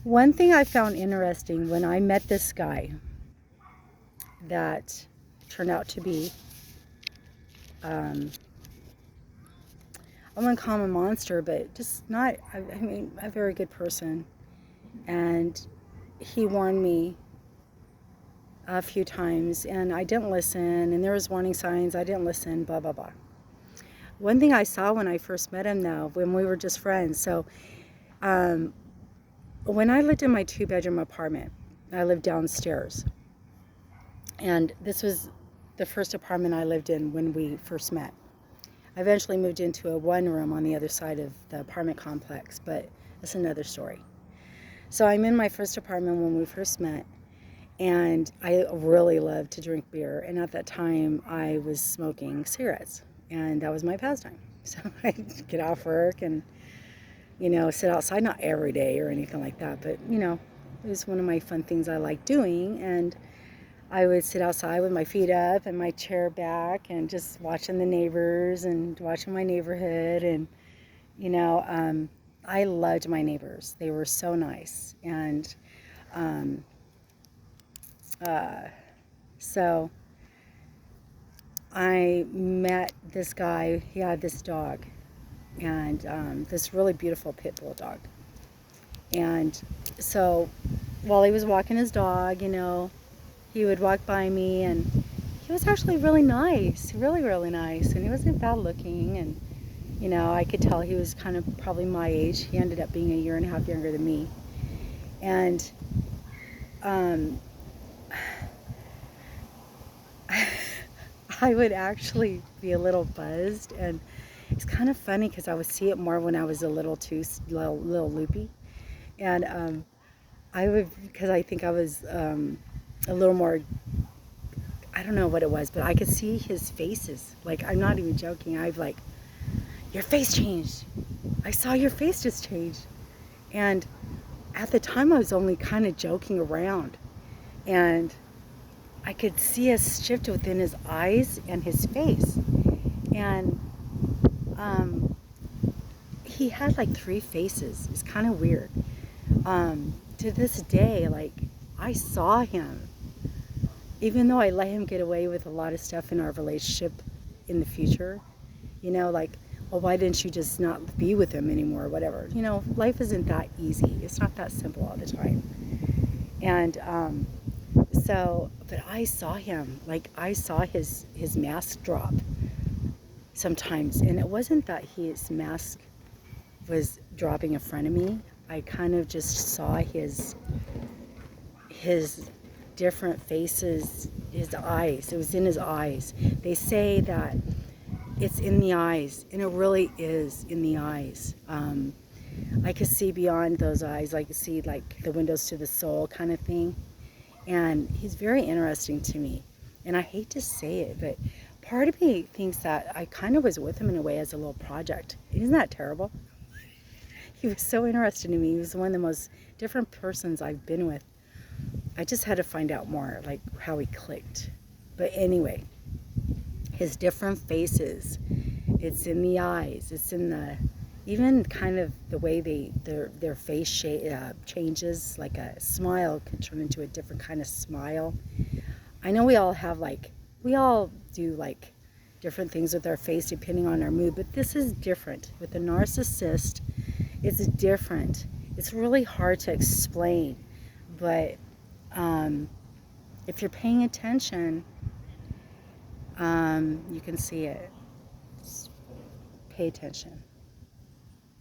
One thing I found interesting when I met this guy that turned out to be, I wouldn't call him a monster, but just not, I mean, a very good person. And he warned me a few times, and I didn't listen, and there was warning signs, I didn't listen, blah, blah, blah. One thing I saw when I first met him, though, when we were just friends, so when I lived in my 2-bedroom apartment, I lived downstairs. And this was the first apartment I lived in when we first met. I eventually moved into a 1-room on the other side of the apartment complex, but that's another story. So I'm in my first apartment when we first met, and I really loved to drink beer. And at that time, I was smoking cigarettes, and that was my pastime. So I'd get off work and, sit outside, not every day or anything like that, but, it was one of my fun things I liked doing. And I would sit outside with my feet up and my chair back and just watching the neighbors and watching my neighborhood. And, I loved my neighbors. They were so nice. And so I met this guy. He had this dog, and this really beautiful pit bull dog. And so while he was walking his dog, he would walk by me, and he was actually really nice, really, really nice. And he wasn't bad looking, and, I could tell he was kind of probably my age. He ended up being 1.5 years younger than me. And I would actually be a little buzzed, and it's kind of funny because I would see it more when I was a little loopy. And I would, because I think I was a little more, I don't know what it was, but I could see his faces. Like, I'm not even joking. I'd like, your face changed. I saw your face just change. And at the time I was only kind of joking around. And I could see a shift within his eyes and his face. And he had like 3 faces. It's kind of weird. To this day, like, I saw him. Even though I let him get away with a lot of stuff in our relationship in the future, like, well, why didn't you just not be with him anymore or whatever? Life isn't that easy. It's not that simple all the time. And but I saw him, like, I saw his mask drop sometimes. And it wasn't that his mask was dropping in front of me. I kind of just saw his different faces, his eyes. It was in his eyes. They say that it's in the eyes, and it really is in the eyes. I could see beyond those eyes. I could see like the windows to the soul kind of thing. And he's very interesting to me. And I hate to say it, but part of me thinks that I kind of was with him in a way as a little project. Isn't that terrible? He was so interesting to me. He was one of the most different persons I've been with. I just had to find out more, like, how he clicked. But anyway, his different faces, it's in the eyes, it's in the, even kind of the way their face changes. Like a smile could turn into a different kind of smile. I know we all do like different things with our face depending on our mood, but this is different. With a narcissist, it's different. It's really hard to explain, but if you're paying attention, you can see it. Just pay attention.